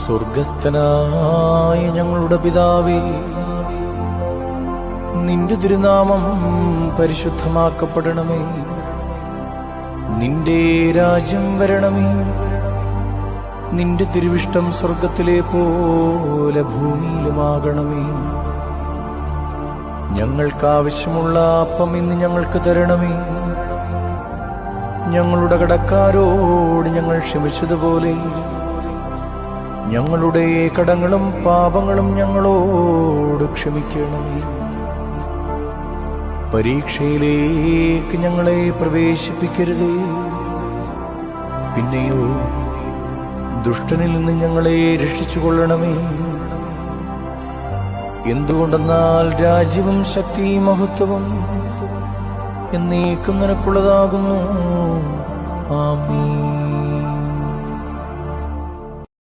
സ്വർഗസ്ഥനായ ഞങ്ങളുടെ പിതാവേ, നിന്റെ തിരുനാമം പരിശുദ്ധമാക്കപ്പെടണമേ. നിന്റെ രാജ്യം വരണമേ. നിന്റെ തിരുവിഷ്ടം സ്വർഗത്തിലെ പോലെ ഭൂമിയിലുമാകണമേ. ഞങ്ങൾക്കാവശ്യമുള്ള അപ്പം ഇന്ന് ഞങ്ങൾക്ക് തരണമേ. ഞങ്ങളുടെ കടക്കാരോട് ഞങ്ങൾ ക്ഷമിച്ചതുപോലെ ഞങ്ങളുടെ കടങ്ങളും പാപങ്ങളും ഞങ്ങളോട് ക്ഷമിക്കണമേ. പരീക്ഷയിലേക്ക് ഞങ്ങളെ പ്രവേശിപ്പിക്കരുതേ, പിന്നെയോ ദുഷ്ടനിൽ നിന്ന് ഞങ്ങളെ രക്ഷിച്ചുകൊള്ളണമേ. എന്തുകൊണ്ടെന്നാൽ രാജ്യവും ശക്തിയും മഹത്വവും എന്നേക്കും നിനക്കുള്ളതാകുന്നു. ആമീൻ.